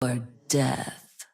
or death.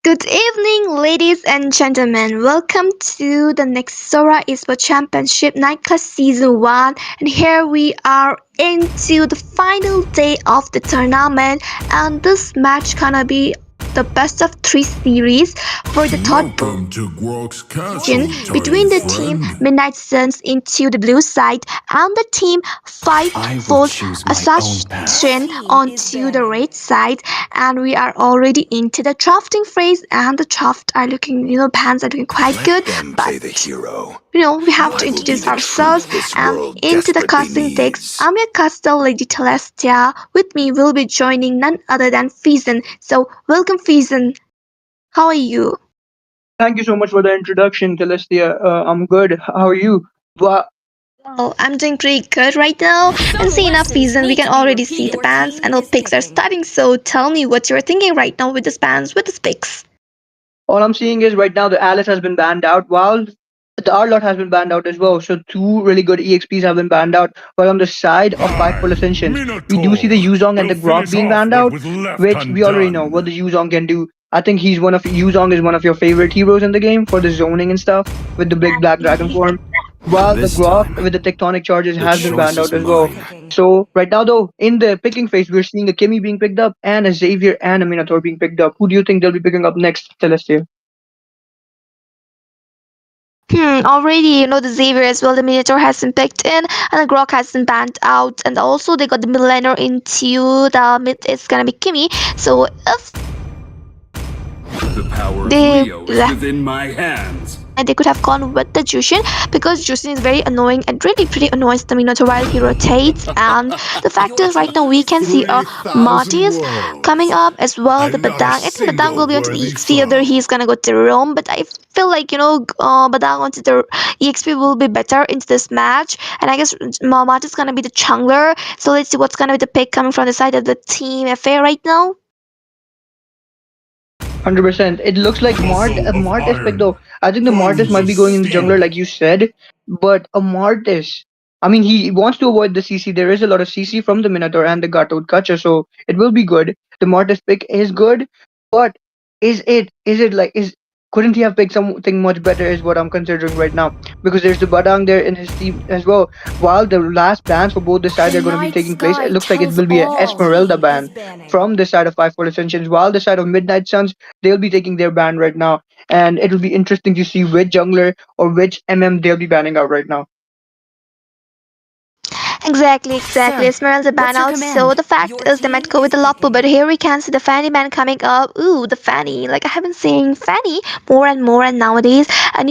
Good evening, ladies and gentlemen. Welcome to the Nexora Esports Championship Night Class Season 1. And here we are into the final day of the tournament. And this match gonna be the best of 3 series for the third Welcome to Grok's position Castle, between tiny the team friend. Midnight Suns into the blue side and the team Five I will Volt choose my own Assassin path. onto the red side, and we are already into the drafting phase, and the draft are looking, bands are looking quite Let good, them but play the hero. we have to I will be introduce the ourselves. truth this And world into the desperately casting decks, needs. I'm your caster Lady Celestia. With me will be joining none other than Feason. So welcome, Feason. How are you? Thank you so much for the introduction, Celestia. I'm good. How are you? Well, Well, I'm doing pretty good right now. And seeing our season, we can already see the bands and the picks are starting. So tell me what you're thinking right now with the bands, with the picks. all I'm seeing is right now the Alice has been banned out, while the Arlot has been banned out as well. So two really good EXPs have been banned out. But on the side of Five Full I, Ascensions, we do see the Minotaur, Yuzong and will the Grok finish being off banned what out, was left which we already know what undone. the Yuzong can do. I think Yuzong is one of your favorite heroes in the game for the zoning and stuff with the big black dragon form. While the This Grok time, with the tectonic charges the has been banned choice out is as well. mine. So right now though, in the picking phase, we're seeing a Kimmy being picked up and a Xavier and a Minotaur being picked up. Who do you think they'll be picking up next, Celestia? Already, the Xavier as well, the Minotaur has been picked in, and the Grok has been banned out, and also they got the Millennium into the mid, it's gonna be Kimmy. So if The power of they Leo is left within my hands. and they could have gone with the Jushin, because Jushin is very annoying and really pretty annoys the Minotaur while he rotates. And the fact is, right now we can see a 3,000 Martis coming worlds, up as well. The and not a Badang, I think Badang will single be onto the worthy EXP, either foe. he's gonna go to Rome, but I feel like Badang onto the EXP will be better into this match. And I guess Martis is gonna be the Chungler. So let's see what's gonna be the pick coming from the side of the team FA right now. 100%. It looks like Muscle of Mart is picked iron, though. I think the Martis bones might of be going in the jungler steel. like you said, but a Martis. I mean, he wants to avoid the CC. There is a lot of CC from the Minotaur and the Gatot Kacha, so it will be good. The Martis pick is good, but is it like is couldn't he have picked something much better? Is what I'm considering right now, because there's the Badang there in his team as well. While the last bans for both the sides are going to be taking place, it looks like it will be a Esmeralda ban from the side of Five Foot Ascensions, while the side of Midnight Suns they'll be taking their ban right now, and it'll be interesting to see which jungler or which they'll be banning out right now. Exactly. Esmeralda ban out. So the fact is they might go with the Lapu, but here we can see the Fanny ban coming up. Ooh, the Fanny. Like I have been seeing Fanny more and nowadays. And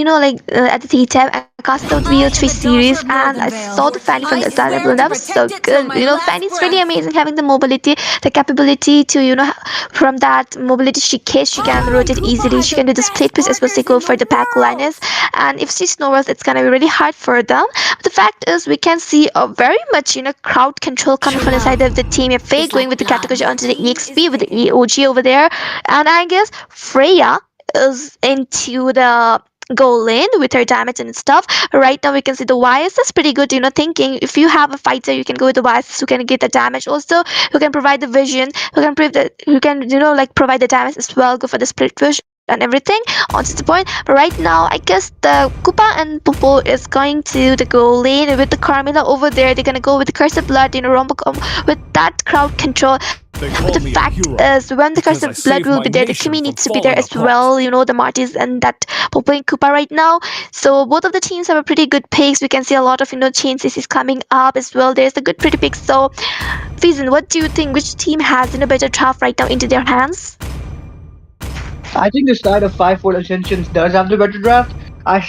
at the T-Tab, I cast out VO3 series and I saw the Fanny from the start level, and that was so good. Fanny's really amazing, having the mobility, the capability to, from that mobility she can rotate easily. She can do the split push as well as they go for the pack liners. And if she snowballs, it's gonna be really hard for them. But the fact is, we can see a very much crowd control coming from the side of the team FA, going with the category onto the EXP with the OG over there. And I guess Freya is into the goal lane with her damage and stuff. Right now we can see the YS is pretty good, thinking if you have a fighter, you can go with the YS who can get the damage also, who can provide the vision, who can provide the damage as well, go for the split push and everything onto the point. But right now, I guess the Koopa and Popo is going to the goal lane with the Carmilla over there. They're gonna go with the Curse of Blood, Rombocom with that crowd control. They But the call me a fact hero is, when the Curse because of I Blood saved will my be there, the nation Kimi from needs to be there falling as apart. well. The Martis and that Popo and Koopa right now. So both of the teams have a pretty good picks. We can see a lot of changes is coming up as well. There's a good pretty picks. So, Fizen, what do you think? Which team has better draft right now into their hands? I think the side of Five Foot Ascensions does have the better draft. I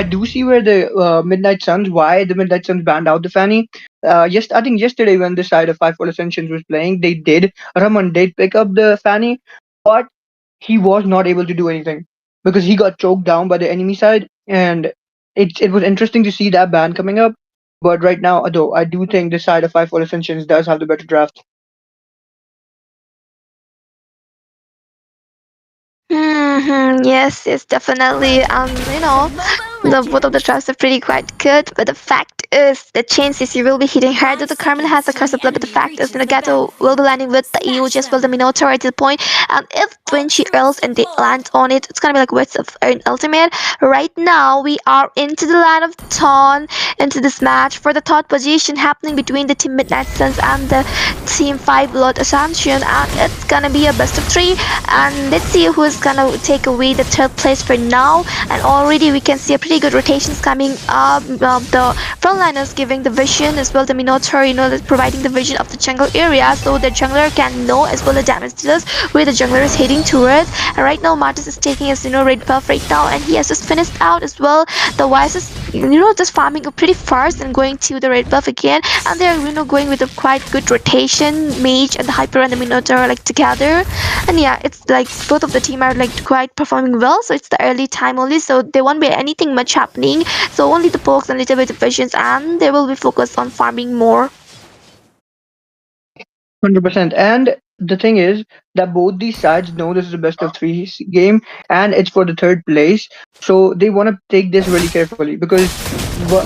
do see where the why the Midnight Suns banned out the Fanny. I think yesterday when the side of Five Foot Ascensions was playing, Raman did pick up the Fanny, but he was not able to do anything because he got choked down by the enemy side, and it was interesting to see that ban coming up. But right now, though, I do think the side of Five Foot Ascensions does have the better draft. Yes, definitely. The both of the drafts are pretty quite good, but the fact fact is the chain CC will be hitting her. Though the Carmel has the curse of blood, but the fact is the Gato will be landing with the EU just will the Minotaur at the point. And if when she earls and they land on it, it's gonna be like what's of an ultimate. Right now we are into the line of Ton into this match for the third position happening between the team Midnight Suns and the team 5 Blood Assumption, and it's gonna be a best of 3, and let's see who's gonna take away the third place for now. And already we can see a pretty good rotations coming up. The frontliners giving the vision as well, the Minotaur, providing the vision of the jungle area so the jungler can know as well the damage dealers where the jungler is heading towards. And right now Martis is taking his red buff right now, and he has just finished out as well. The Wise is just farming pretty fast and going to the red buff again, and they're going with a quite good rotation. Mage and the Hyper and the Minotaur are like together, and yeah, it's like both of the team are like quite performing well. So it's the early time only, so there won't be anything much happening. So only the pokes and little bit of visions, and they will be focused on farming more. 100%. And the thing is that both these sides know this is a best of three game, and it's for the third place. So they want to take this really carefully because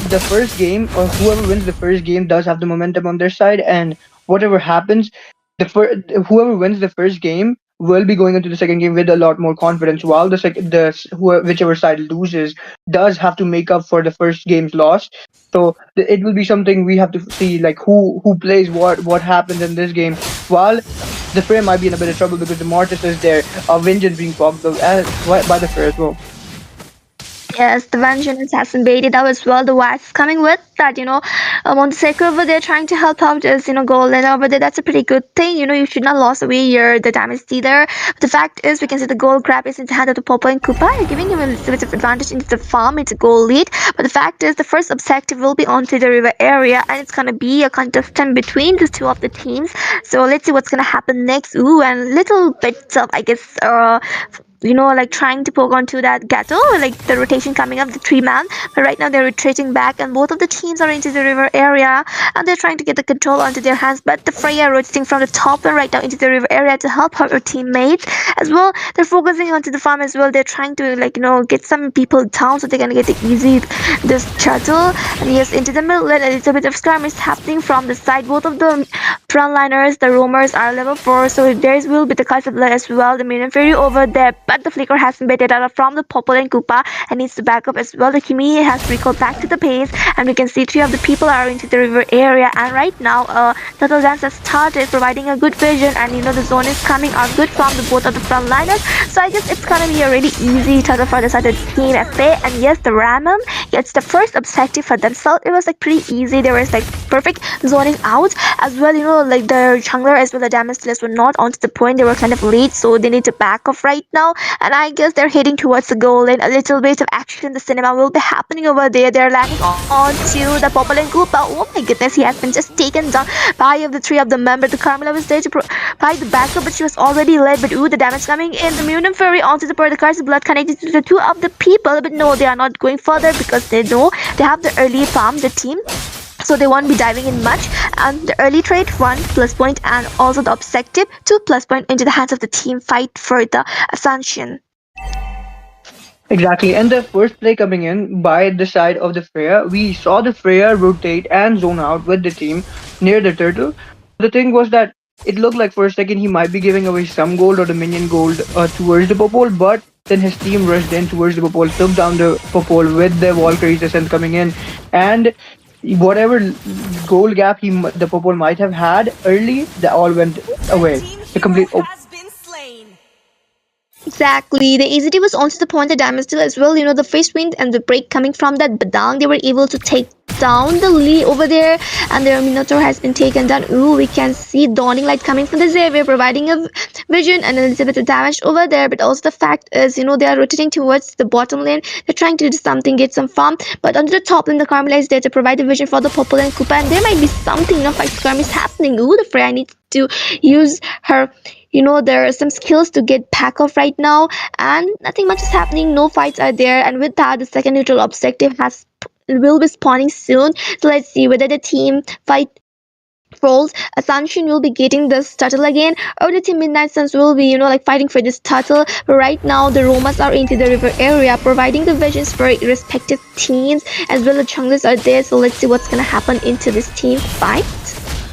the first game, or whoever wins the first game, does have the momentum on their side, and whatever happens, whoever wins the first game will be going into the second game with a lot more confidence. While whichever side loses does have to make up for the first game's loss. So it will be something we have to see, like who plays what happens in this game. While the Frey might be in a bit of trouble because the Mortis is there, Vengeance being popped by the Frey as well. Yes, the vengeance has been baited out as well. The Wax is coming with that, on the Sacred over there trying to help out is, Golden over there. That's a pretty good thing. You should not lose away the damage dealer. But the fact is, we can see the gold grab is in the hand of the Popo and Koopa, giving him a little bit of advantage into the farm. It's a goal lead. But the fact is, the first objective will be onto the river area, and it's gonna be a contestant between the two of the teams. So let's see what's gonna happen next. Ooh, and little bits of, I guess, like trying to poke onto that Gato, like the rotation coming up, the 3-man. But right now they're retreating back, and both of the teams are into the river area, and they're trying to get the control onto their hands. But the Freya rotating from the top and right now into the river area to help her teammates as well. They're focusing onto the farm as well. They're trying to get some people down so they can get the easy this shuttle. And yes, into the middle, a little bit of skirmish happening from the side. Both of the frontliners, the roamers, are level 4, so there will be the Curse of Blood as well. The Minion Fury over there, but the Flicker has been baited out from the Popple and Koopa and needs to back up as well. The Kimi has recalled back to the base, and we can see 3 of the people are into the river area. And right now, Turtle Dance has started providing a good vision, and the zone is coming out good from the both of the frontliners. So I guess it's gonna be a really easy turtle for the side of Team FA. And yes, the Ramum gets the first objective for themselves. It was like pretty easy. There was like perfect zoning out as well. Like the jungler as well, the damage dealers were not onto the point. They were kind of late, so they need to back off right now. And I guess they're heading towards the goal, and a little bit of action in the cinema will be happening over there. They're landing onto the Popple and Koopa. Oh my goodness, he has been just taken down by of the 3 of them. But the Carmela was there to provide the backup, but she was already led. But the damage coming in. The Munin Fury onto the Pearl, the Curse of Blood connected to the 2 of the people. But no, they are not going further because they know they have the early farm, the team. So they won't be diving in much, and the early trade 1 plus point, and also the objective 2 plus point into the hands of the team fight for the Ascension. Exactly, and the first play coming in by the side of the Freya, we saw the Freya rotate and zone out with the team near the turtle. The thing was that it looked like for a second he might be giving away some gold or the minion gold towards the Popole, but then his team rushed in towards the Popole, took down the Popole with the Valkyrie's Ascent coming in, and whatever goal gap the Popole might have had early, that all went away. The complete Exactly. The AZT was also the point, the damage deal as well. The face wind and the break coming from that Badang, they were able to take down the Lee over there, and their Minotaur has been taken down. Ooh, we can see Dawning Light coming from the Xavier, providing a vision and a little bit of damage over there. But also the fact is, they are rotating towards the bottom lane. They're trying to do something, get some farm. But onto the top lane, the Carmela is there to provide the vision for the Popple and Koopa, and there might be something, fight skirmish happening. Ooh, the Freya needs to use her there are some skills to get back off right now, and nothing much is happening. No fights are there, and with that, the second neutral objective will be spawning soon. So let's see whether the team fight falls, Ascension will be getting this turtle again, or the team Midnight Suns will be, like fighting for this turtle. But right now, the Romas are into the river area, providing the visions for respective teams, as well as junglers are there. So let's see what's gonna happen into this team fight.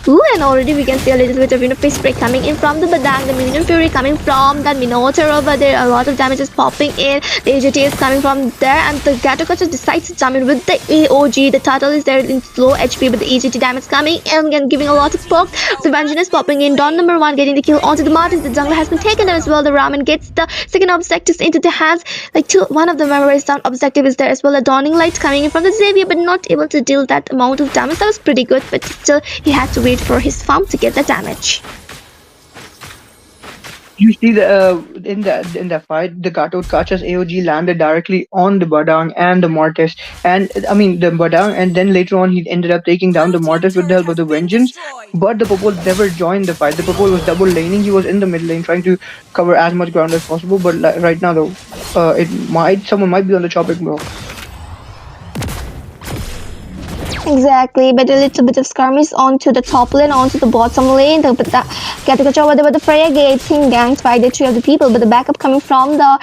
Ooh, and already we can see a little bit of face spray coming in from the Badang, the Minion Fury coming from that Minotaur over there. A lot of damage is popping in. The AGT is coming from there, and the Gatokacha decides to jump in with the AOG. The turtle is there in slow HP, but the AGT damage coming in and giving a lot of pokes. The Vengeance is popping in. Don number 1 getting the kill onto the Martins. The jungle has been taken as well. The Ramen gets the second objectives into the hands. Like one of the memories down objective is there as well. A Dawning Light coming in from the Xavier, but not able to deal that amount of damage. That was pretty good, but still he had to wait for his farm to get the damage. You see the in the fight, the Gato Kacha's AOG landed directly on the Badang and the Mortis, and I mean the Badang, and then later on he ended up taking down the Mortis with the help of the Vengeance. But the Popol never joined the fight. The Popol was double laning. He was in the mid lane trying to cover as much ground as possible. But right now, though, someone might be on the chopping block. Exactly, but a little bit of skirmish onto the top lane, onto the bottom lane. The Gatakacha over there with the Freya getting ganked by the 3 of the people, but the backup coming from the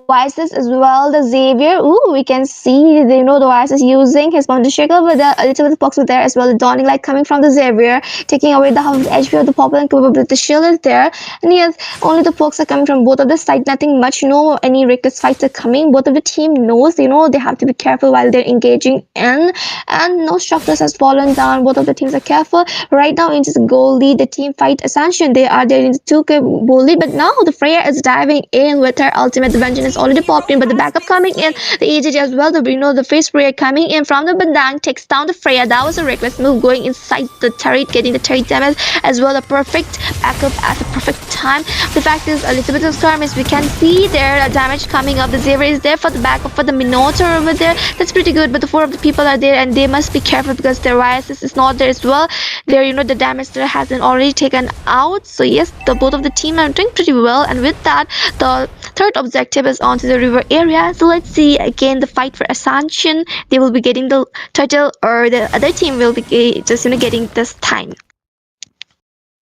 Vices as well. The Xavier, ooh, we can see the Vices using his Boundary Shackle with a little bit of box with there as well. The Dawning Light coming from the Xavier, taking away the half of the HP of the Poplar and probably the shield is there. And yes, only the pokes are coming from both of the sides, nothing much, any reckless fights are coming. Both of the team knows, they have to be careful while they're engaging in, and no structures has fallen down. Both of the teams are careful. Right now into the goal lead, the team fight Ascension. They are there in the 2K goal lead, but now the Freya is diving in with her ultimate. The Vengeance is already popped in, but the backup coming in, the AJJ as well. The face Freya coming in from the Bandang takes down the Freya. That was a reckless move, going inside the turret, getting the turret damage as well. A perfect backup at the perfect time. The fact is, a little bit of skirmish. We can see there damage coming up. The Xavier is there for the backup for the Minotaur over there. That's pretty good, but the 4 of the people are there, and they must be careful because their Vices is not there as well. There, the damage there has been already taken out. So yes, both of the team are doing pretty well, and with that, the third objective is onto the river area. So let's see again the fight for Ascension. They will be getting the turtle, or the other team will be just getting this time.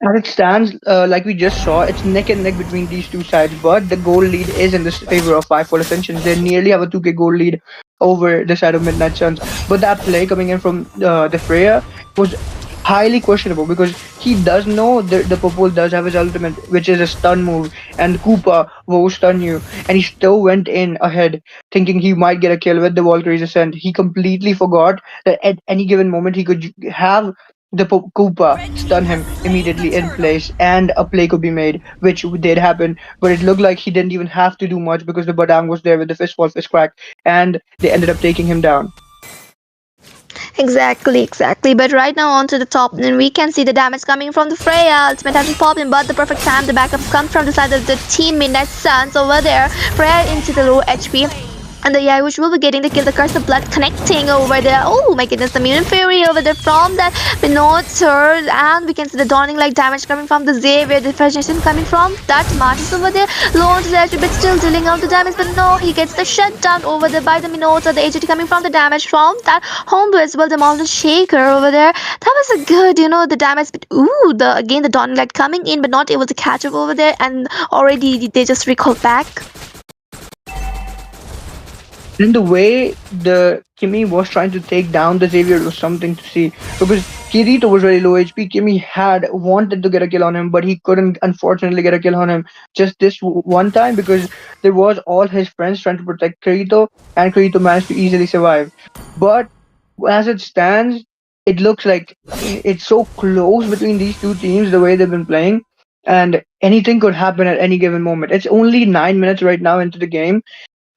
As it stands, like we just saw, it's neck and neck between these two sides, but the goal lead is in the favor of 5 for Ascension. They nearly have a 2K goal lead over the side of Midnight Suns. But that play coming in from the Freya was highly questionable because he does know the Popol does have his ultimate, which is a stun move, and Koopa will stun you, and he still went in ahead thinking he might get a kill with the Valkyrie's Ascent. He completely forgot that at any given moment he could have the Koopa stun him immediately in place, and a play could be made, which did happen. But it looked like he didn't even have to do much because the Badang was there with the fistful fist crack, and they ended up taking him down. Exactly. But right now onto the top, and we can see the damage coming from the Freya. Ultimate has been popping, but the perfect time the backups come from the side of the team Midnight Suns over there. Freya into the low HP. And the Yagush will be getting the kill, the Curse of Blood connecting over there. Oh my goodness, the Mutant Fury over there from the Minotaur. And we can see the Dawning Light damage coming from the Xavier. The frustration coming from that Martis over there. Low onto the HP, but still dealing out the damage. But no, he gets the shutdown over there by the Minotaur. The AGT coming from the damage from that Homebrew as well. The Mountain Shaker over there. That was a good, the damage. But ooh, again the Dawning Light coming in, but not able to catch up over there. And already they just recall back. And the way the Kimmy was trying to take down the Xavier was something to see, because Kirito was very low HP. Kimmy had wanted to get a kill on him, but he couldn't, unfortunately, get a kill on him just this one time because there was all his friends trying to protect Kirito, and Kirito managed to easily survive. But as it stands, it looks like it's so close between these two teams, the way they've been playing, and anything could happen at any given moment. It's only 9 minutes right now into the game,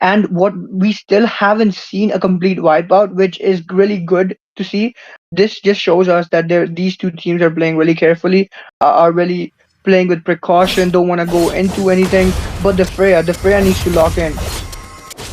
and what we still haven't seen a complete wipeout, which is really good to see. This just shows us that these two teams are playing really carefully, are really playing with precaution, don't want to go into anything. But the Freya needs to lock in.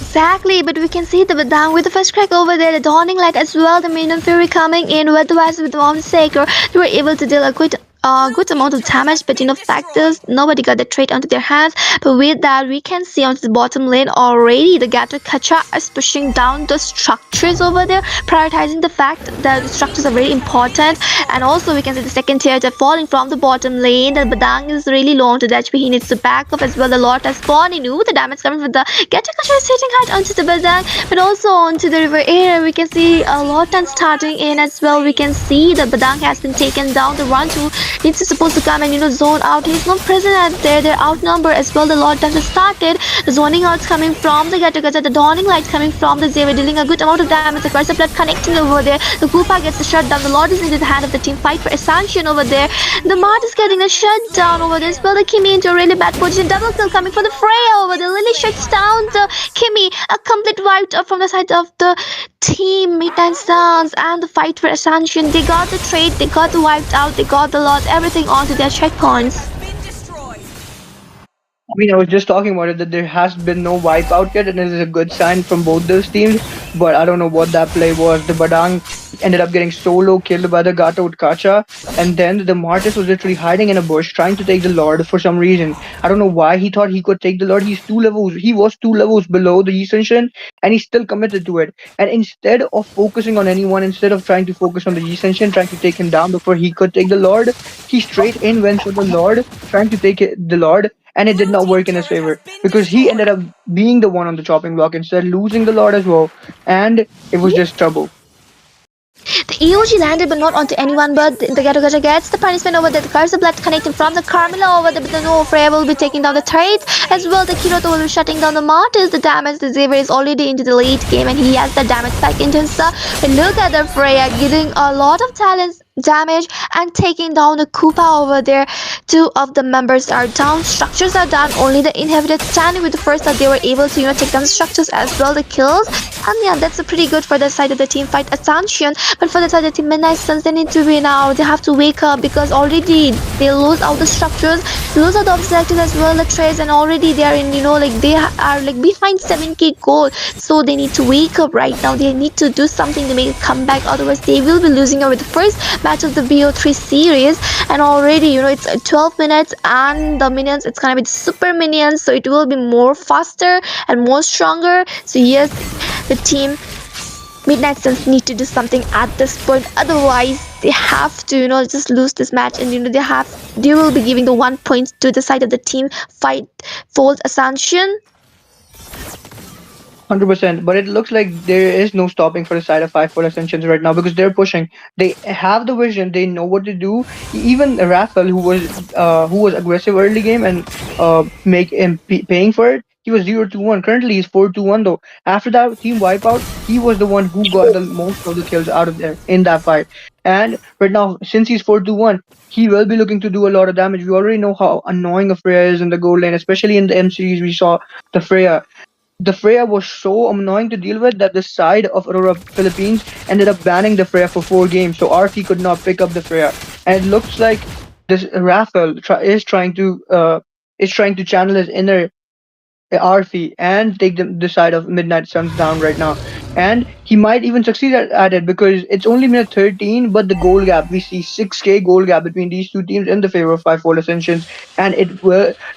Exactly, but we can see the Badang with the first crack over there, the Dawning Light as well, the Minion Fury coming in with the Vice with the Mountain Shaker. They were able to deal a quite a good amount of damage, but fact is nobody got the trade onto their hands. But with that, we can see onto the bottom lane already the Gato Kacha is pushing down the structures over there, prioritizing the fact that the structures are very important. And also we can see the second tier are falling from the bottom lane. The Badang is really low onto the HP. He needs to back up as well. The Lord has spawned in. Ooh, the damage coming from the Gato Kacha is hitting hard onto the Badang, but also onto the river area. We can see a lot and starting in as well. We can see the Badang has been taken down. The run to needs to supposed to come and zone out. He's not present at there. They're outnumbered as well. The Lord Dance has started. The zoning out's coming from the Gatagaja. The dawning lights coming from the Xavier, dealing a good amount of damage. The Curse of Blood connecting over there. The Koopa gets the shutdown. The Lord is into the hand of the team fight for Ascension over there. The Mart is getting a shutdown over there. As well, the Kimmy into a really bad position. Double kill coming for the Freya over there. Lily shuts down the Kimmy. A complete wiped up from the side of the team. Midnight Suns and the fight for Ascension. They got the trade. They got the wiped out. They got the lot. Everything onto their checkpoints. I mean, I was just talking about it that there has been no wipeout yet, and it is a good sign from both those teams. But I don't know what that play was. The Badang ended up getting solo killed by the Gato Kacha, and then the Martis was literally hiding in a bush trying to take the Lord for some reason. I don't know why he thought he could take the Lord. He was 2 levels below the Ascension, and he still committed to it. And instead of focusing on anyone, instead of trying to focus on the Ascension, trying to take him down before he could take the Lord, he straight in went for the Lord, trying to take the Lord, and it did not work in his favor because he ended up being the one on the chopping block instead, losing the Lord as well, and it was just trouble. The EOG landed, but not onto anyone. But the Gato Gacha gets the punishment over there. The Curse of Blood connecting from the Carmilla over there. But the no Freya will be taking down the trades as well. The Kiroto will be shutting down the Martyrs. The damage. The Xavier is already into the late game, and he has the damage back into himself. But look at the Freya getting a lot of talents damage and taking down the Koopa over there. 2 of the members are down. Structures are done. Only the inhibited standing with the first that they were able to take down the structures as well. The kills. And yeah, that's pretty good for the side of the team fight Ascension. But for the side of the team Midnight Suns, they need to win now. They have to wake up because already they lose out the structures, lose out the objectives as well, the trades, and already they are in, they are behind 7k goal. So they need to wake up right now. They need to do something to make a comeback. Otherwise, they will be losing out with the first match of the BO3 series. And already, it's 12 minutes, and the minions, it's gonna be the super minions, so it will be more faster and more stronger. So yes, the team Midnight Suns need to do something at this point. Otherwise, they have to, just lose this match, and they will be giving the 1 point to the side of the team fight Fold Ascension. 100%, but it looks like there is no stopping for the side of 5 for Ascensions right now because they're pushing. They have the vision. They know what to do. Even Raphael, who was aggressive early game and paying for it, he was 0-1. Currently, he's 4-1 though. After that team wipeout, he was the one who got the most of the kills out of there in that fight. And right now, since he's 4-1, he will be looking to do a lot of damage. We already know how annoying a Freya is in the gold lane, especially in the M series. We saw the Freya. The Freya was so annoying to deal with that the side of Aurora Philippines ended up banning the Freya for 4 games, so RT could not pick up the Freya. And it looks like this Raphael is trying to channel his inner RP and take the side of Midnight Suns down right now. And he might even succeed at it because it's only minute 13, but the goal gap, we see 6k goal gap between these two teams in the favor of 5-4 Ascensions, and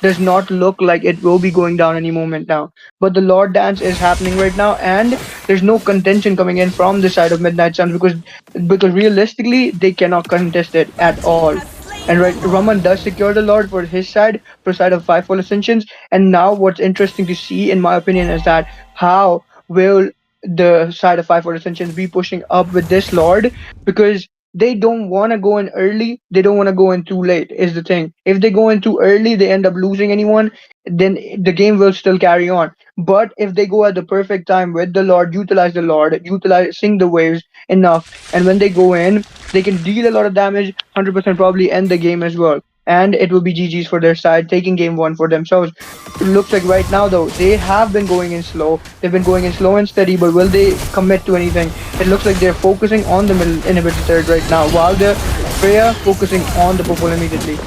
does not look like it will be going down any moment now. But the Lord Dance is happening right now, and there's no contention coming in from the side of Midnight Suns because realistically they cannot contest it at all. And right, Raman does secure the Lord for his side, for side of 5-4 Ascensions. And now what's interesting to see, in my opinion, is that how will the side of 5-4 Ascensions be pushing up with this Lord? Because they don't want to go in early, they don't want to go in too late, is the thing. If they go in too early, they end up losing anyone, then the game will still carry on. But if they go at the perfect time with the Lord, utilizing the waves enough, and when they go in, they can deal a lot of damage, 100% probably end the game as well. And it will be GG's for their side, taking game 1 for themselves. It looks like right now though, they have been going in slow. They've been going in slow and steady, but will they commit to anything? It looks like they're focusing on the middle inhibitor third right now, while the Freya focusing on the purple immediately.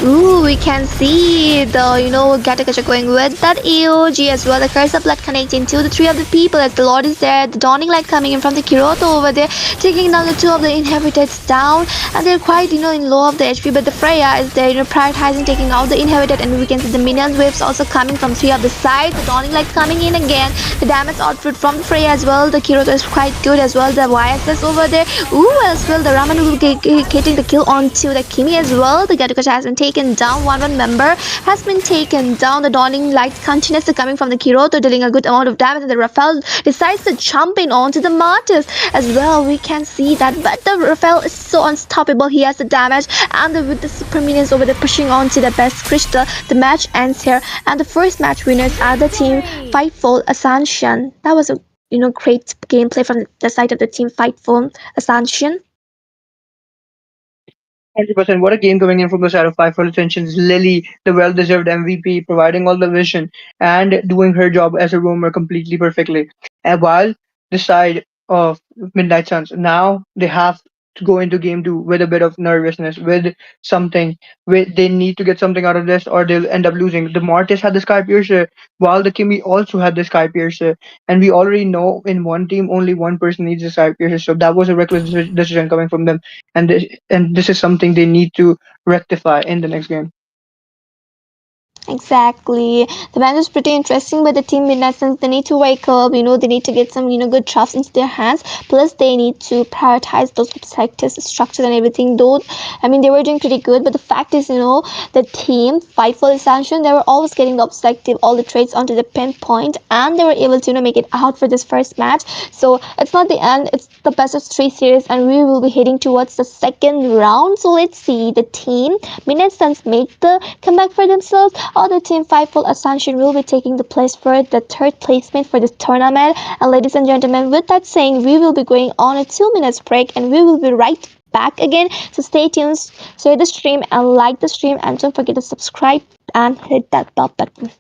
Ooh, we can see the, Gatakacha going with that AOG as well. The curse of blood connecting to the three of the people as the Lord is there. The dawning light coming in from the Kiroto over there, taking down the two of the inhabitants down. And they're quite, in low of the HP. But the Freya is there, prioritizing taking out the inhabited. And we can see the minions waves also coming from three of the sides. The dawning light coming in again. The damage output from the Freya as well. The Kiroto is quite good as well. The YSS over there. Ooh, as well. The Raman will be getting the kill onto the Kimi as well. The Gatakacha has been taken down. One member has been taken down. The dawning light continuously coming from the Kiroto, dealing a good amount of damage. And the Rafael decides to jump in onto the Martyrs as well. We can see that, but the Rafael is so unstoppable. He has the damage, and with the super minions over there pushing on to the best crystal, the match ends here. And the first match winners are the team Fightful Ascension. That was a great gameplay from the side of the team Fightful Ascension. 100%. What a game coming in from the side of Five for Ascensions. Lily, the well deserved MVP, providing all the vision and doing her job as a roamer completely perfectly. And while the side of Midnight Suns, now they have to go into game two with a bit of nervousness, with something, they need to get something out of this or they'll end up losing. The Mortis had the Sky Piercer, while the Kimi also had the Sky Piercer. And we already know in one team only one person needs the Sky Piercer, so that was a reckless decision coming from them, and this is something they need to rectify in the next game. Exactly. The match is pretty interesting, but the team Midnight Suns, they need to wake up, they need to get some, good drafts into their hands. Plus, they need to prioritize those objectives, structures and everything. Though, they were doing pretty good, but the fact is, the team, Fightful Ascension, they were always getting the objective, all the trades onto the pinpoint, and they were able to, make it out for this first match. So, it's not the end, it's the best of three series, and we will be heading towards the second round. So, let's see the team Midnight Suns make the comeback for themselves, or the team Fightful Ascension will be taking the place for the third placement for this tournament. And ladies and gentlemen, with that saying, we will be going on a 2 minutes break and we will be right back again. So stay tuned, share the stream and like the stream, and don't forget to subscribe and hit that bell button.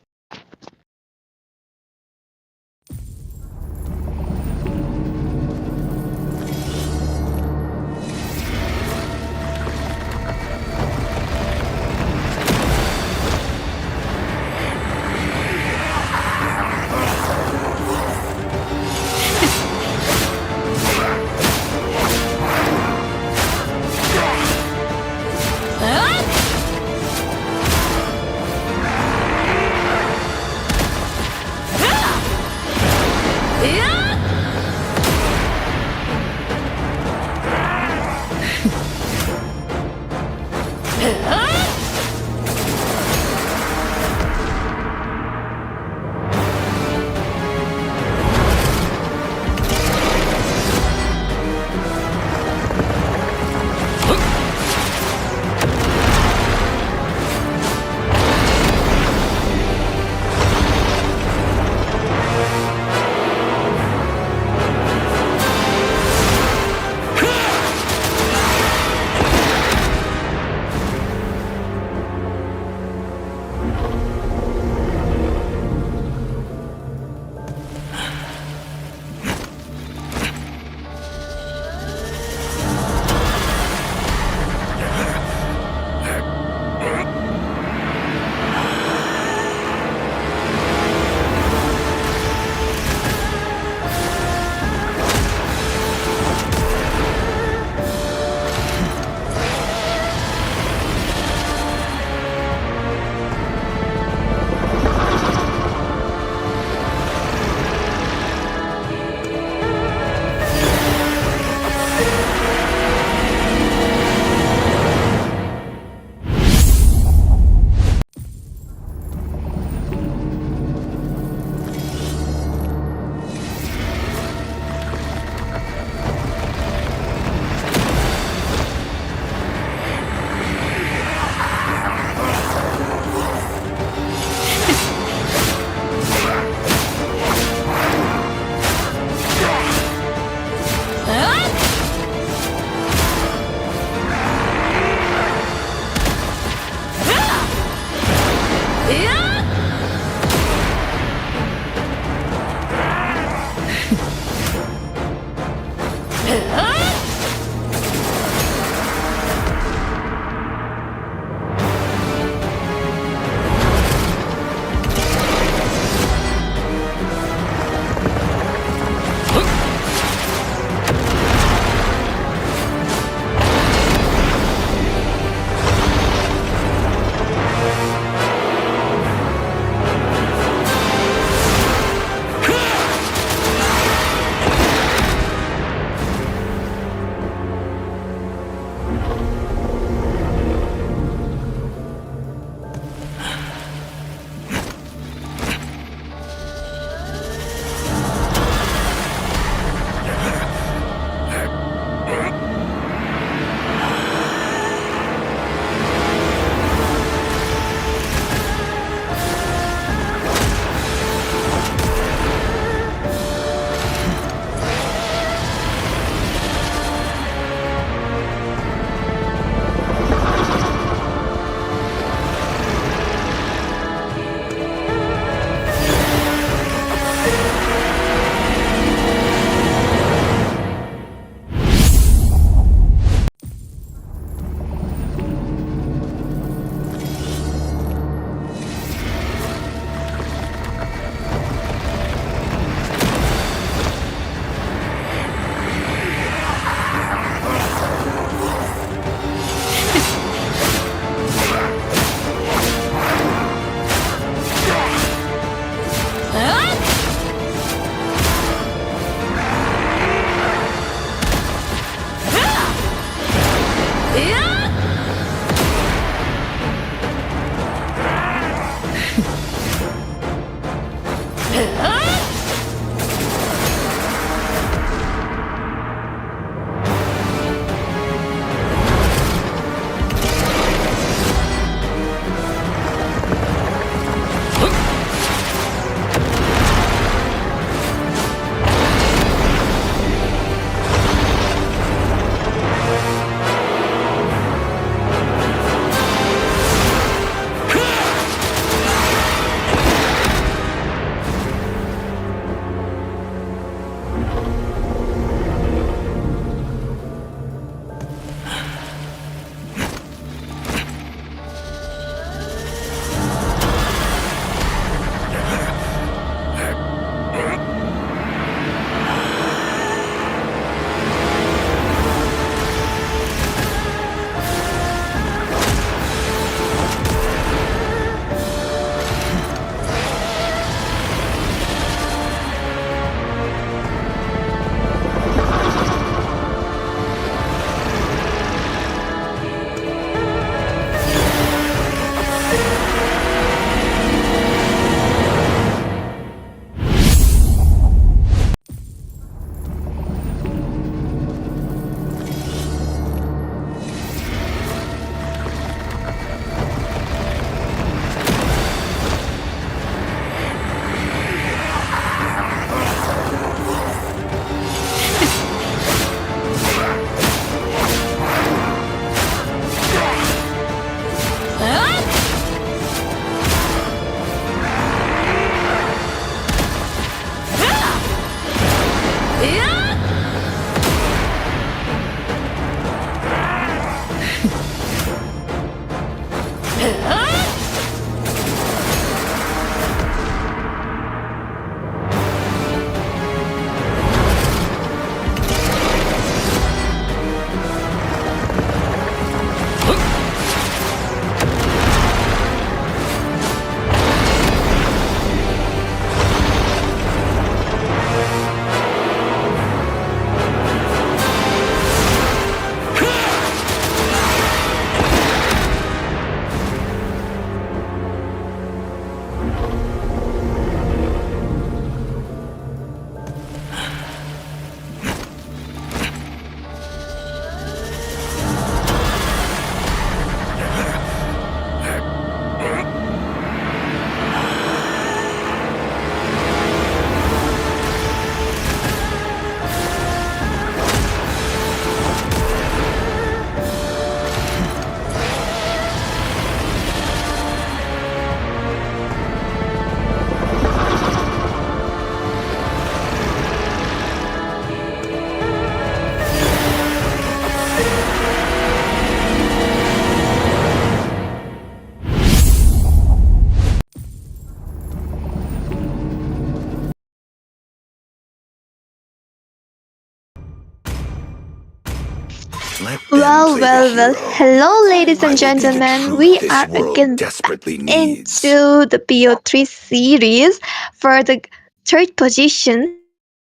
Let them Well, play the well, well. hero. Hello, ladies I and will be the gentlemen. truth We this are world again back desperately needs. into the PO3 series for the third position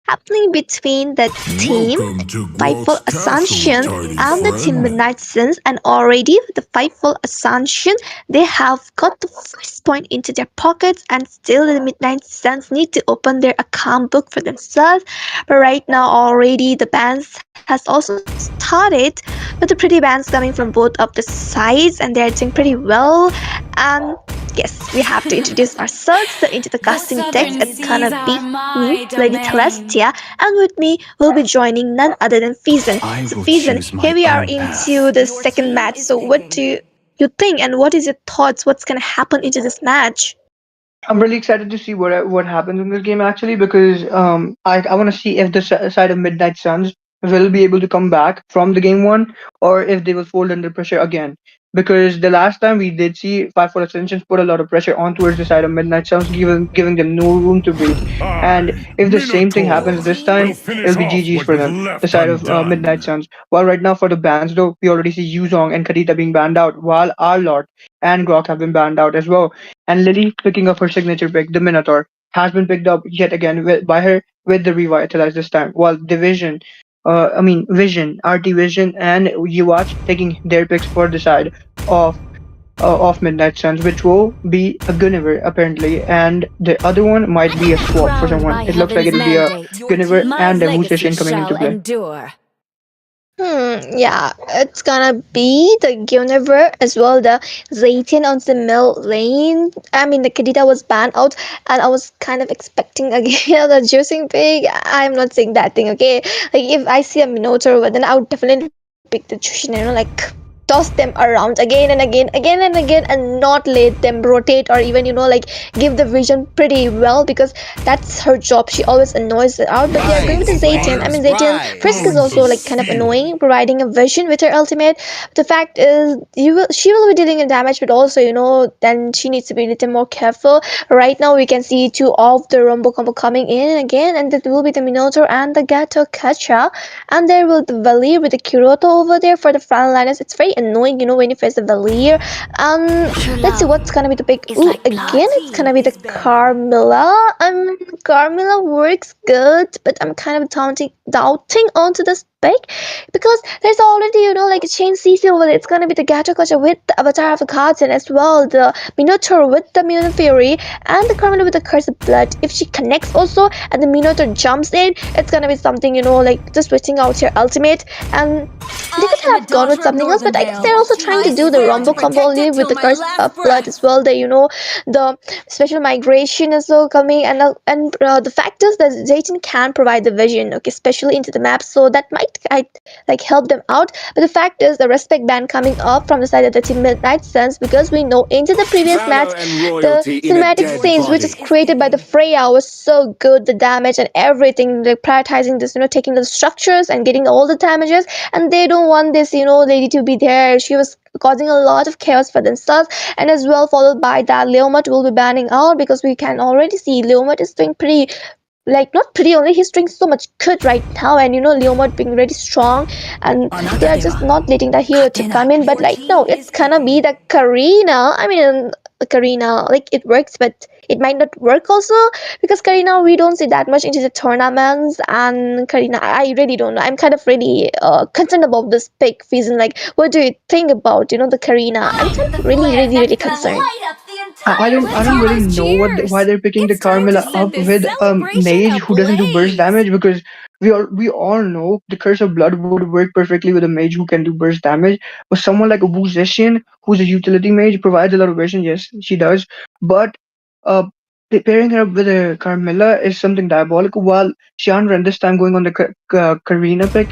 happening between the team Welcome to Fightful Grok's Castle, Ascension tiny and the team friend. Midnight Suns, and already with the Fightful Ascension, they have got the first point into their pockets, and still the Midnight Suns need to open their account book for themselves. But right now, already the bands has also started with the pretty bands coming from both of the sides, and they're doing pretty well. And yes, we have to introduce ourselves. So into the The casting decks, southern it's gonna seas be are me, my Lady domain. Celestia, and with me will be joining none other than Fizen. I So will Fizen, choose here my we are own into path. the second match. So what do you think, and what is your thoughts? What's gonna happen into this match? I'm really excited to see what happens in this game actually because I want to see if the side of Midnight Suns will be able to come back from the game one or if they will fold under pressure again. Because the last time we did see Five for Ascensions put a lot of pressure on towards the side of Midnight Suns, giving them no room to breathe. And I, if the same thing happens Minotaur, this will time, finish it'll be off GG's what for was them. The left side of Midnight undone. Suns. While right now for the bans though, we already see Yuzong and Kadita being banned out, while our Lot and Grok have been banned out as well. And Lily picking up her signature pick, the Minotaur, has been picked up yet again by her with the revitalize this time. While Division, Vision, RT Vision, and you watch taking their picks for the side of of Midnight Suns, which will be a Gunniver apparently, and the other one might be a swap for Crowned someone. by It looks like heaven's it'll be a mandate, Gunniver my and a legacy Musician coming into shall play. endure. Yeah, it's gonna be the Guinevere as well, the Zaytian on the mill lane. I mean, the Kadita was banned out, and I was kind of expecting again the juicing pig. I'm not saying that thing, okay? Like, if I see a Minotaur, then I would definitely pick the Jushin, toss them around again and again, again and again, and not let them rotate or even, like, give the vision pretty well, because that's her job. She always annoys it out. But they're going with the Zaytian. I mean, Zaytian Frisk is also like kind of annoying, providing a vision with her ultimate. The fact is, she will be dealing in damage, but also, then she needs to be a little more careful. Right now, we can see two of the Rumble combo coming in again, and that will be the Minotaur and the Gato Kacha. And there will the Valir with the Kuroto over there for the frontliners. It's very annoying, when you face the Valir. Let's see what's gonna be the big. Ooh, again, it's gonna be the Carmilla. Carmilla works good, but I'm kind of doubting onto this pick, because there's already, like a chain CC over there. It's gonna be the Gato Kacha with the Avatar of the Guardian as well, the Minotaur with the Munin Fury, and the Carmilla with the Curse of Blood. If she connects also and the Minotaur jumps in, it's gonna be something, like just switching out your ultimate. And they could have gone with something else, but I guess they're also trying to do the Rumble combo only with the Curse of Blood as well. The special migration is still coming, and the fact is that Zayton can provide the vision, okay, especially into the map, so that might like help them out. But the fact is, the respect ban coming up from the side of the team Midnight Suns, because we know into the previous match, the cinematic scenes which is created by the Freya was so good, the damage and everything, like prioritizing this, taking the structures and getting all the damages, and they don't want this, lady to be there. She was causing a lot of chaos for themselves. And as well, followed by that, Leomut will be banning out, because we can already see Leomut is doing pretty, like, not pretty only, he's doing so much good right now. And Leomut being very strong, and they are just not letting the hero to come in. But right now, it's gonna be the Karina. I mean, Karina, like, it works, but it might not work also, because Karina, we don't see that much into the tournaments. And Karina, I really don't know. I'm kind of really concerned about this pick season. Like, what do you think about the Karina? I'm kind of really, really, really concerned. I don't really know why they're picking the Carmilla up with a mage who doesn't do burst damage, because we all know the Curse of Blood would work perfectly with a mage who can do burst damage. But someone like a Musician who's a utility mage provides a lot of vision. Yes, she does. But uh, pairing her up with a Carmilla is something diabolical. While Chandra this time going on the Karina pick,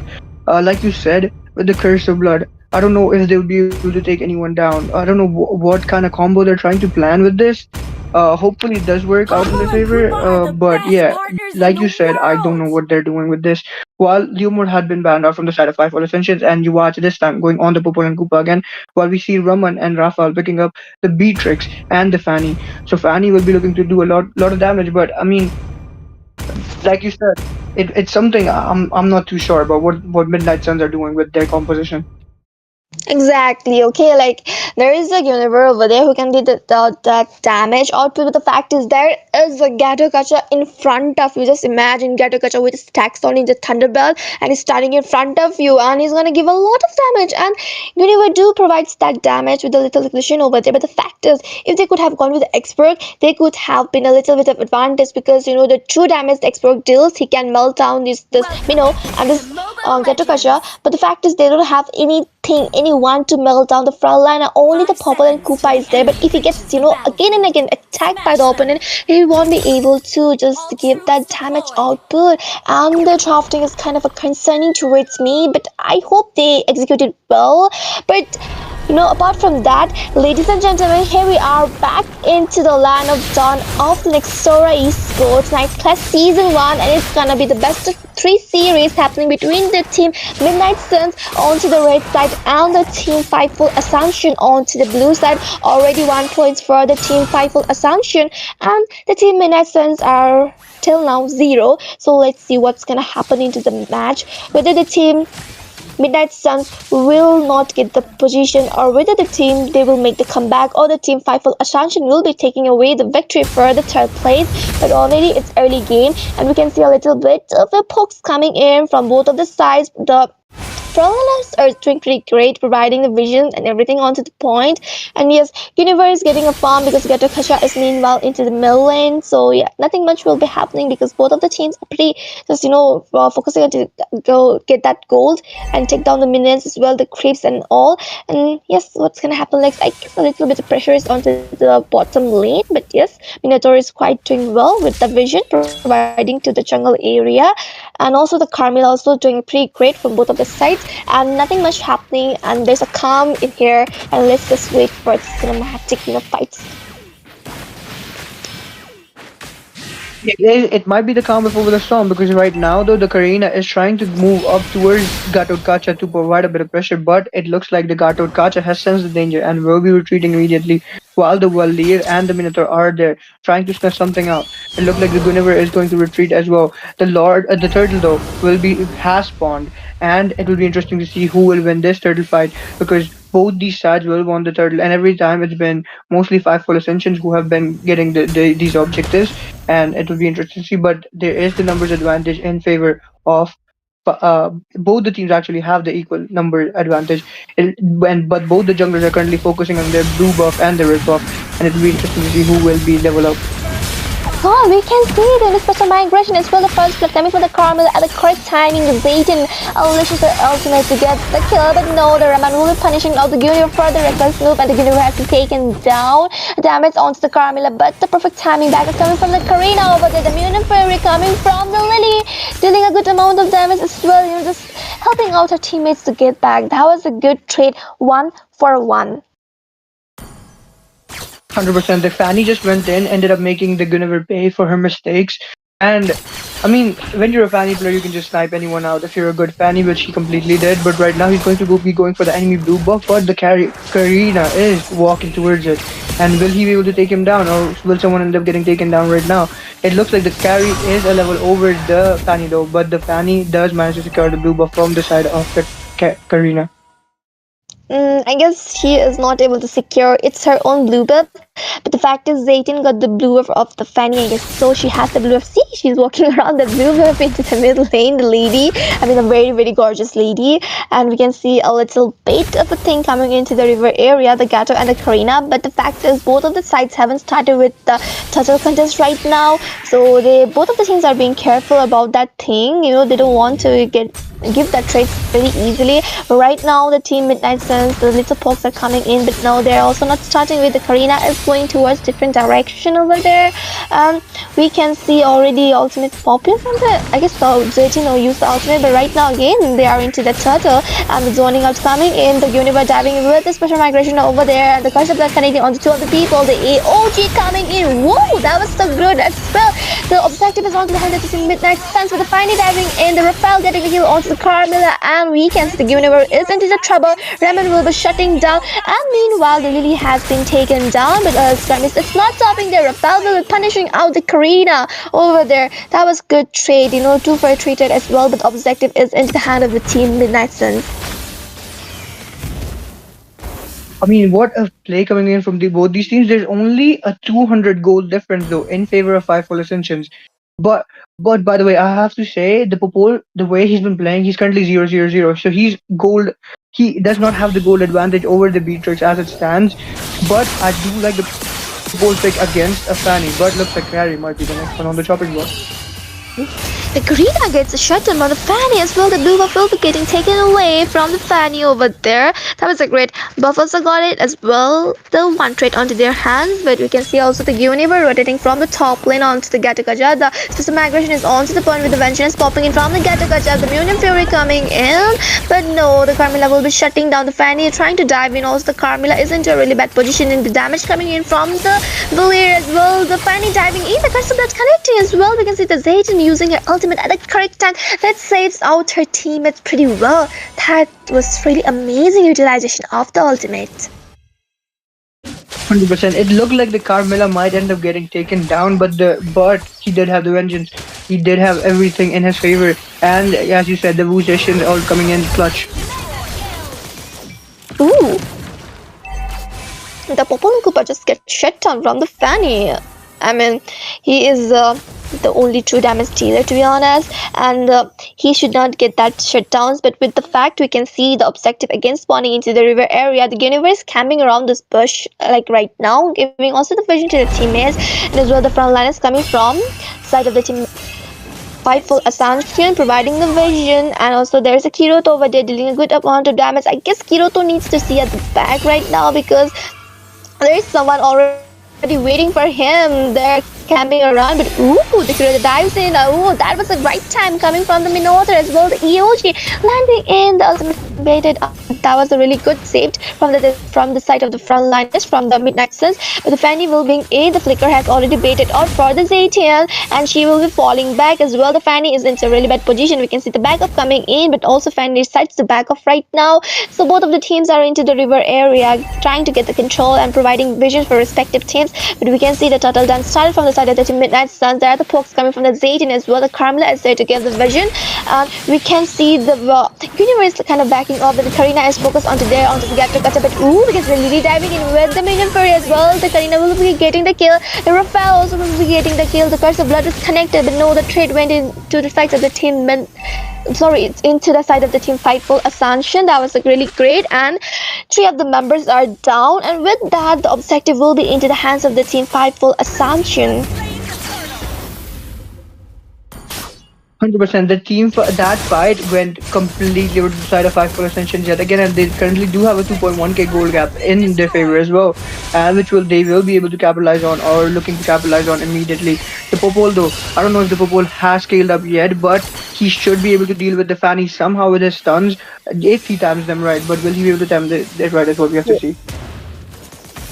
like you said, with the Curse of Blood. I don't know if they'll be able to take anyone down. I don't know what kind of combo they're trying to plan with this. Hopefully it does work out in their favor. But yeah, like you said, I don't know what they're doing with this. While Leomord had been banned out from the side of Five Ascensions, and you watch this time going on the Popol and Koopa again, while we see Raman and Rafael picking up the Beatrix and the Fanny. So Fanny will be looking to do a lot of damage. But I mean, like you said, it's something I'm not too sure about what Midnight Suns are doing with their composition. Exactly. Okay, like, there is a universe over there who can do the damage output, but the fact is there is a Gato Gacha in front of you. Just imagine Gato Gacha with his stacks on in the Thunderbelt, and he's standing in front of you, and he's gonna give a lot of damage. And Universe do provide stack damage with a little aggression over there. But the fact is, if they could have gone with the expert, they could have been a little bit of advantage, because the true damage the expert deals, he can melt down this and this Gato Gacha. But the fact is, they don't have anyone to melt down the front line. Only the Popple and Koopa is there. But if he gets, again and again attacked by the opponent, he won't be able to just give that damage output. And the drafting is kind of a concerning towards me, but I hope they executed well. But apart from that, ladies and gentlemen, here we are back into the land of dawn of Nexora Esports Night Class Season 1, and it's gonna be the best of 3 series happening between the team Midnight Suns onto the red side and the team Fightful Assumption onto the blue side. Already 1 point for the team Fightful Assumption, and the team Midnight Suns are till now 0. So let's see what's gonna happen into the match, whether the team Midnight Suns will not get the position, or whether the team they will make the comeback, or the team Fightful Ascension will be taking away the victory for the 3rd place. But already it's early game, and we can see a little bit of the pokes coming in from both of the sides. The Prowlers are doing pretty great, providing the vision and everything onto the point. And yes, Universe is getting a farm because Gato Kasha is meanwhile into the middle lane. So yeah, nothing much will be happening because both of the teams are pretty just focusing on to go get that gold and take down the minions as well, the creeps and all. And yes, what's gonna happen next? I guess a little bit of pressure is onto the bottom lane, but yes, Minotaur is quite doing well with the vision, providing to the jungle area, and also the Carmilla also doing pretty great from both of the sides, and nothing much happening. And there's a calm in here, and let's just wait for its cinematic, fights. It might be the calm before the storm because right now though the Karina is trying to move up towards Gatot Kacha to provide a bit of pressure, but it looks like the Gatot Kacha has sensed the danger and will be retreating immediately while the Valir and the Minotaur are there trying to snuff something out. It looks like the Guinevere is going to retreat as well. The turtle though has spawned, and it will be interesting to see who will win this turtle fight because both these sides will want the turtle, and every time it's been mostly five full ascensions who have been getting these objectives, and it will be interesting to see. But there is the numbers advantage in favor of both the teams actually have the equal number advantage. But both the junglers are currently focusing on their blue buff and their red buff, and it will be interesting to see who will be level up. Oh, we can see it in the special migration as well. The first blood coming from the Carmel at the correct timing. The Zayton unleashes the ultimate to get the kill, but no, the Raman will be punishing out the Gunir for the reckless move, and the Gunir has been taken down. Damage onto the Carmilla, but the perfect timing back is coming from the Karina over there. The Munin Fury coming from the Lily, dealing a good amount of damage as well. Just helping out her teammates to get back. That was a good trade, 1-for-1. 100%. The Fanny just went in, ended up making the Guinevere pay for her mistakes. And I mean, when you're a Fanny player, you can just snipe anyone out if you're a good Fanny, which he completely did. But right now, he's going to be going for the enemy blue buff. But the Karina is walking towards it. And will he be able to take him down, or will someone end up getting taken down right now? It looks like the carry is a level over the Fanny though, but the Fanny does manage to secure the blue buff from the side of the Karina. I guess she is not able to secure. It's her own blue buff, but the fact is Zaytin got the blue buff of the Fanny, I guess. So she has the blue buff. See, she's walking around the blue buff into the middle lane. The lady, I mean, a very very gorgeous lady, and we can see a little bit of a thing coming into the river area, the Gato and the Karina. But the fact is, both of the sides haven't started with the turtle contest right now, so both of the teams are being careful about that thing. They don't want to give that trade very easily. But right now, the team Midnight Suns, the little poks are coming in, but no, they're also not starting with the Karina is going towards different direction over there. We can see already ultimate popping from I guess so Zaytin use the ultimate, but right now again they are into the turtle and the zoning out coming in, the Universe diving with the special migration over there, and the concept are connecting onto two of the people, the AOG coming in. Whoa, that was so good as well. The objective is onto the hand of the Midnight Suns with the finally diving in, the Raphael getting the heal onto the Carmilla, and we can see the Universe is into the trouble. Raman will be shutting down, and meanwhile the Lily has been taken down, but it's not stopping there. Raphael will be punishing out the Karina over there. That was good trade, 2 for a treated as well, but objective is into the hand of the team Midnight Suns. I mean, what a play coming in from both these teams. There's only a 200 goal difference though in favor of five full ascensions. But by the way, I have to say the Popol, the way he's been playing, he's currently 0-0-0. So he's gold. He does not have the gold advantage over the Beatrix as it stands. But I do like the Popol pick against a Fanny. But looks like Harry might be the next one on the chopping block. The Karina gets a shutdown on the Fanny as well. The blue buff will be getting taken away from the Fanny over there. That was a great buff. Also got it as well. The one trade onto their hands, but we can see also the Universe rotating from the top lane onto the Gatakaja. The system migration is onto the point with the Vengeance popping in from the Gatakaja. The Munin Fury coming in, but no, the Carmilla will be shutting down the Fanny, trying to dive in. Also, the Carmilla is into a really bad position, and the damage coming in from the Valir as well. The Fanny diving in, the custom that's connecting as well. We can see the Zayton using her ultimate at the correct time. That saves out her teammates pretty well. That was really amazing utilization of the ultimate. 100%. It looked like the Carmilla might end up getting taken down, but he did have the vengeance. He did have everything in his favor, and as you said, the Wu sessions all coming in clutch. Ooh. The Popol Cooper just gets shut down from the Fanny. I mean, he is the only true damage dealer, to be honest, and he should not get that shutdowns. But with the fact we can see the objective again spawning into the river area, the universe camping around this bush like right now, giving also the vision to the teammates, and as well the front line is coming from side of the team Fightful Assumption providing the vision, and also there's a Kiroto over there dealing a good amount of damage. I guess Kiroto needs to see at the back right now because there is someone already waiting for him. They're camping around, but ooh, the Kiroto dives in. Oh, that was a right time coming from the Minotaur as well. The EOG landing in the ultimate baited. That was a really good save from the side of the frontliners from the Midnight Suns. But the Fanny will being A. The Flicker has already baited out for the Zaytian, and she will be falling back as well. The Fanny is in a really bad position. We can see the backup coming in, but also Fanny decides to back off right now. So both of the teams are into the river area, trying to get the control and providing vision for respective teams. But we can see the total done started from the side of the team Midnight Suns. There are the pokes coming from the Zaytian as well. The Carmela is there to get the vision. We can see the universe kind of backing off, but the Karina is focused onto the get to cut. But ooh, because they're really diving in with the minion furry as well. The Karina will be getting the kill. The Rafael also will be getting the kill. The Curse of Blood is connected, but no, the trade went into the sides of the team. Sorry, it's into the side of the team Fightful Ascension. That was like really great, and 3 of the members are down, and with that the objective will be into the hands of the team Fightful Ascension. 100%. The team for that fight went completely over to the side of 5 for Ascension yet again, and they currently do have a 2.1k gold gap in their favor as well, which they will be able to capitalize on or looking to capitalize on immediately. The Popol though, I don't know if the Popol has scaled up yet, but he should be able to deal with the Fanny somehow with his stuns if he times them right. But will he be able to time it right is what we have to see.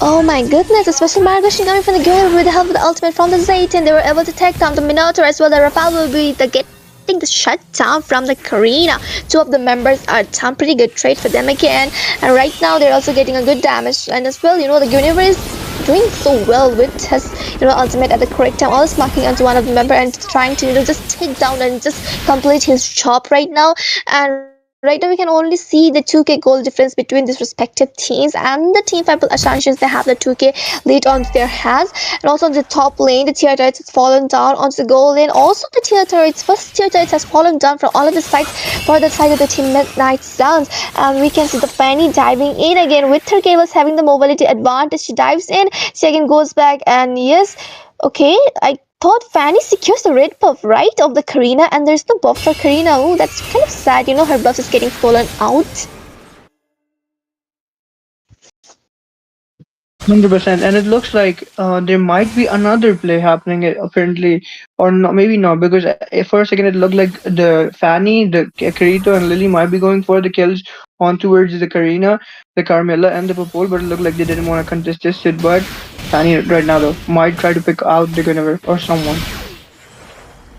Oh my goodness, a special Margoshin coming from the game with the help of the ultimate from the Zaytian. They were able to take down the Minotaur as well. The Rafale will be getting the shutdown from the Karina. 2 of the members are down. Pretty good trade for them again. And right now they're also getting a good damage. And as well, the universe doing so well with his ultimate at the correct time, always marking onto one of the member and trying to just take down and just complete his job right now. And right now we can only see the 2k goal difference between these respective teams, and the team Fable Assumptions, they have the 2k lead onto their hands. And also on the top lane, the tier turrets has fallen down onto the goal lane. Also the tier turrets, first tier turrets has fallen down from all of the sides for the side of the team Midnight Suns. And we can see the Fanny diving in again with her cables having the mobility advantage. She dives in, she again goes back, and yes, okay, I thought Fanny secures the red buff, right, of the Karina, and there's no buff for Karina. Oh, that's kind of sad. Her buff is getting stolen out. 100%, and it looks like there might be another play happening apparently, or not, maybe not, because for a second it looked like the Fanny, the Kirito, and Lily might be going for the kills on towards the Karina, the Carmela, and the Popol, but it looked like they didn't want to contest this shit. But Fanny right now though might try to pick out the Gunnever or someone.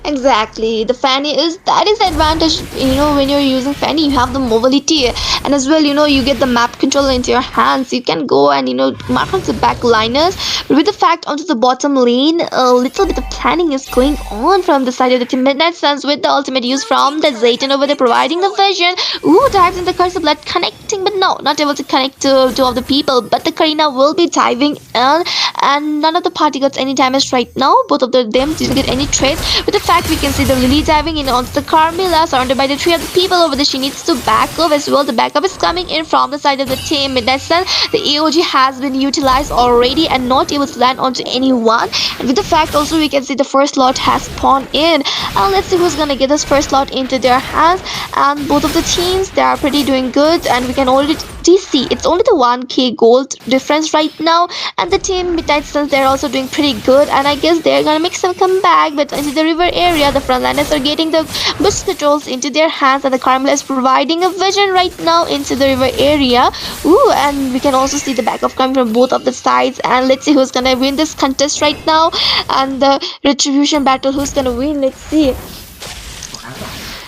Exactly. The Fanny that is the advantage, when you're using Fanny, you have the mobility, and as well, you get the map control into your hands. You can go and, mark on the back liners. But with the fact onto the bottom lane, a little bit of planning is going on from the side of the team Midnight Suns with the ultimate use from the Zayton over there providing the vision. Ooh, dives in the Curse of Blood connecting, but no, not able to connect to 2 of the people. But the Karina will be diving in, and none of the party got any damage right now. Both of them didn't get any trades. With the fact we can see the Lily diving in onto the Carmela, surrounded by the 3 of the people over there. She needs to back up as well. The backup is coming in from the side of the team Midnight Sun. The AOG has been utilized already and not able to land onto anyone. And with the fact also we can see the first lot has spawned in. And let's see who's gonna get this first lot into their hands. And both of the teams, they are pretty doing good, and we can already see it's only the 1k gold difference right now. And the team Midnight Suns, they're also doing pretty good, and I guess they're gonna make some comeback. But into the river area, the frontliners are getting the bush controls into their hands, and the Carmel is providing a vision right now into the river area. Ooh, and we can also see the backup coming from both of the sides. And let's see who's gonna win this contest right now, and the retribution battle, who's gonna win. Let's see.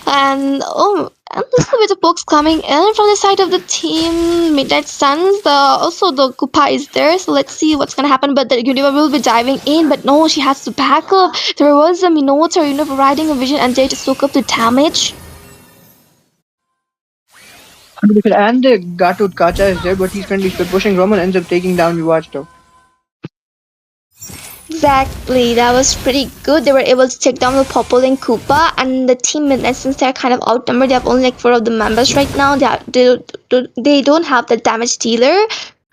And and a little bit of pokes coming in from the side of the team Midnight Suns. Also the Kupa is there, so let's see what's gonna happen. But the Univa will be diving in, but no, she has to back up. There was a Minotaur, providing a vision and there to soak up the damage. 100%, and the Gatut Kacha is there, but he's currently still pushing. Roman ends up taking down Viwaj though. Exactly, that was pretty good. They were able to take down the Popple and Koopa, and the team Midnight, since they're kind of outnumbered, they have only like four of the members right now. They don't have the damage dealer.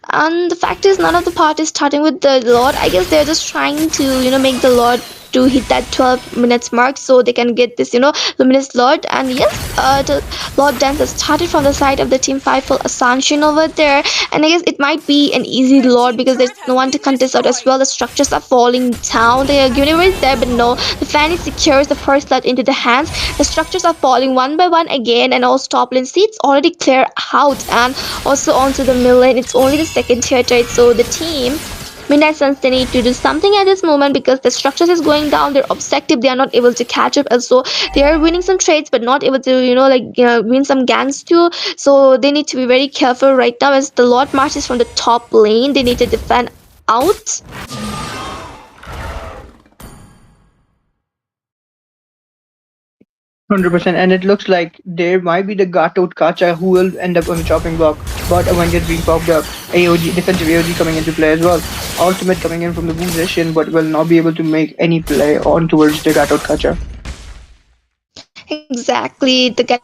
And the fact is, none of the parties starting with the Lord. I guess they're just trying to, make the Lord to hit that 12 minutes mark so they can get this, luminous Lord. And yes, the Lord dance has started from the side of the team 5 full Ascension over there. And I guess it might be an easy Lord because there's no one to contest out as well. The structures are falling down. The universe there, but no, the Fanny secures the first slot into the hands. The structures are falling one by one again, and also top lane seats already clear out, and also onto the middle lane. It's only the second tier trade, so the team Midnight Suns, they need to do something at this moment because the structures is going down. They're objective. They are not able to catch up. Also, they are winning some trades, but not able to, win some ganks too. So they need to be very careful right now as the Lord marches from the top lane. They need to defend out. 100%, and it looks like there might be the Gatot Kacha who will end up on the chopping block, but Avengers being popped up, AOG, defensive AOG coming into play as well, Ultimate coming in from the position, but will not be able to make any play on towards the Gatot Kacha. Exactly, the Gattaca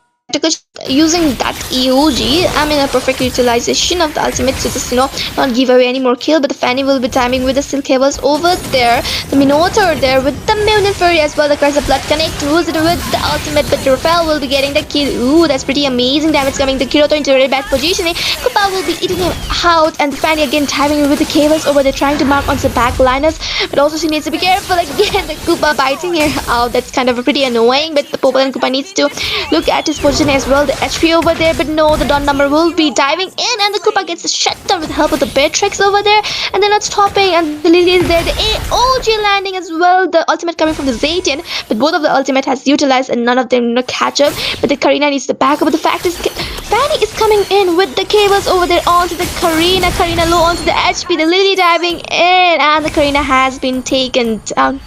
using that EOG, I mean a perfect utilization of the ultimate to just not give away any more kill, but the Fanny will be timing with the steel cables over there. The Minotaur there with the Munin Fury as well. The Cries of Blood connect lose it with the ultimate, but Rafael will be getting the kill. Ooh, that's pretty amazing damage coming. The Kiroto into a very bad positioning. Kupa will be eating him out, and the Fanny again timing with the cables over there, trying to mark onto the back liners, but also she needs to be careful again. The Koopa biting her out. That's kind of pretty annoying, but the Popple and Koopa needs to look at his position as well. The HP over there, but no, the Dawn number will be diving in, and the Koopa gets shut down with the help of the Beatrix over there, and they're not stopping, and the Lily is there. The AOG landing as well. The ultimate coming from the Zaytian, but both of the ultimate has utilized, and none of them catch up. But the Karina needs to back up. But the fact is, Fanny is coming in with the cables over there onto the Karina. Karina low onto the HP. The Lily diving in, and the Karina has been taken down.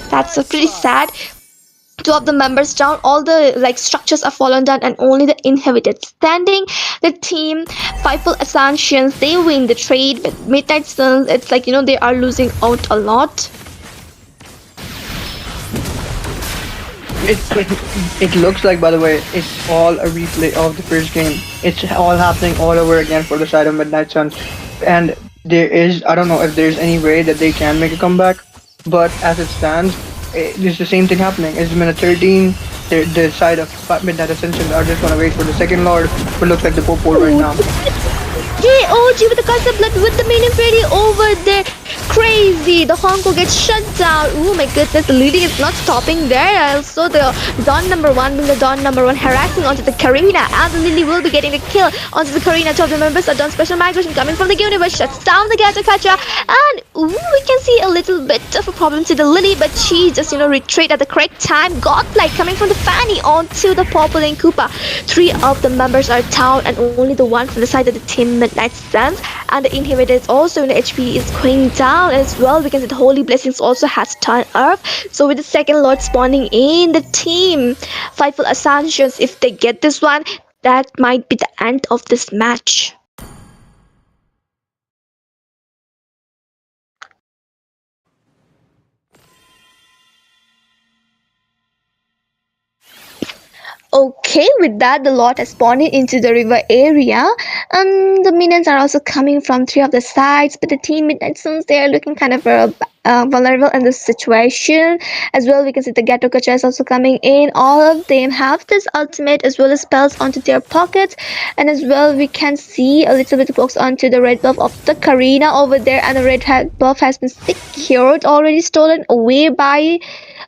That's pretty sad. Two of the members down, all the structures are fallen down, and only the inhabited standing. The team 5 full Ascensions, they win the trade, but Midnight Suns, it's they are losing out a lot. It looks like, by the way, it's all a replay of the first game. It's all happening all over again for the side of Midnight Suns, and I don't know if there's any way that they can make a comeback, but as it stands, it's the same thing happening. It's minute 13. The side of Midnight Ascension are just gonna wait for the second Lord, but looks like the Pope right now. Hey, OG with the Cries of Blood with the Minion Freddy over there. Crazy. The Honko gets shut down. Oh my goodness, the leading is not stopping there. Also, the Dawn number 1 being the Dawn number 1 harassing onto the Karina. And the Lily will be getting the kill onto the Karina. Two of the members are done. Special migration coming from the universe. Shuts down the Gatakacha. And we can see a little bit of a problem to the Lily, but she just, retreat at the correct time. Godlike coming from the Fanny onto the Popple and Koopa. 3 of the members are down, and only the one from the side of the team Midnight Suns. And the inhibitor is also in the HP is going down as well. We can see the Holy Blessings also has turned off. So with the second Lord spawning in, the team 5 full Ascensions, if they get this one, that might be the end of this match. Okay, with that, the lot has spawned into the river area, and the minions are also coming from 3 of the sides. But the team Midnight Suns, they are looking kind of vulnerable in this situation as well. We can see the Gatokacha is also coming in. All of them have this ultimate as well as spells onto their pockets, and as well we can see a little bit of box onto the red buff of the Karina over there, and the red buff has been secured, already stolen away by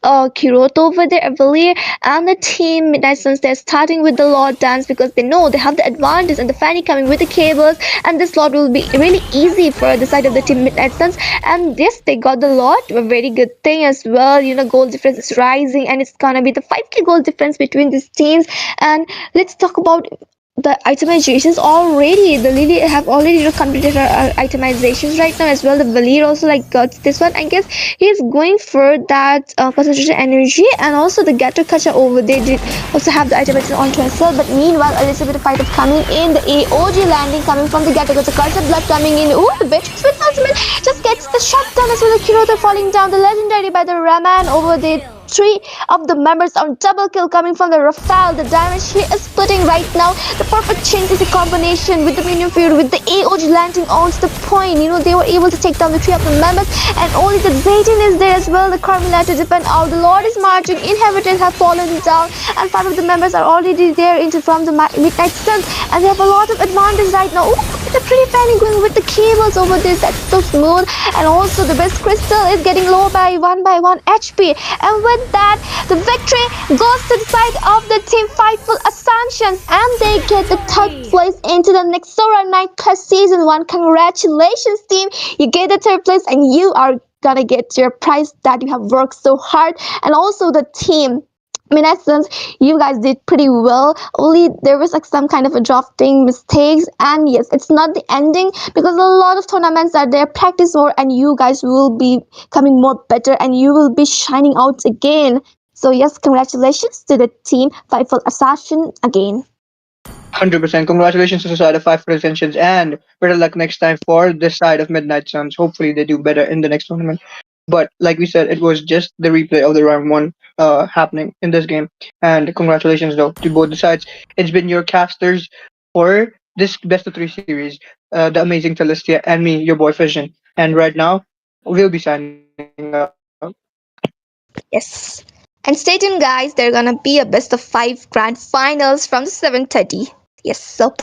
Kiroto over there, Evelier, and the team Midnight Suns, they're starting with the Lord Dance because they know they have the advantage, and the Fanny coming with the cables, and this Lord will be really easy for the side of the team Midnight Suns. And yes, they got the Lord, a very good thing as well. Goal difference is rising, and it's gonna be the 5k goal difference between these teams. And let's talk about the itemizations already. The Lily have already completed her itemizations right now as well. The Valir also like got this one. I guess he's going for that concentration energy, and also the Gator Kacha over there did also have the itemization onto herself. But meanwhile, a little bit of fight of coming in. The AOG landing coming from the Gator Kacha. Curse of blood coming in. Ooh, the Beatrix with ultimate just gets the shutdown as well. The Kirota falling down. The legendary by the Raman over there. Three of the members on double kill coming from the Rafale. The damage he is splitting right now. The perfect change is a combination with the minion field, with the AOG landing on the point. They were able to take down the three of the members, and only the Zayden is there as well. The Carmilla to defend out. The Lord is marching. Inheritors have fallen down, and five of the members are already there into from the Midnight Suns, and they have a lot of advantage right now. Ooh, the pretty Fanny going with the cables over this. That's so smooth. And also the best crystal is getting low by 1 HP. And with that, the victory goes to the side of the team Fightful Assumptions, and they get the third place into the Nexora Nightclub Season 1. Congratulations, team. You get the third place, and you are gonna get your prize that you have worked so hard. And also the team, in essence, you guys did pretty well. Only there was like some kind of a drafting mistakes, and yes, it's not the ending, because a lot of tournaments are there. Practice more, and you guys will be coming more better, and you will be shining out again. So yes, congratulations to the team Fightful Assassin again. 100%. Congratulations to the side of Five Ascensions, and better luck next time for this side of Midnight Suns. Hopefully, they do better in the next tournament. But like we said, it was just the replay of the round one happening in this game. And congratulations, though, to both the sides. It's been your casters for this best of three series, the amazing Celestia and me, your boy Fission. And right now, we'll be signing out. Yes. And stay tuned, guys. There are gonna be a best of 5 grand finals from the 7:30. Yes, so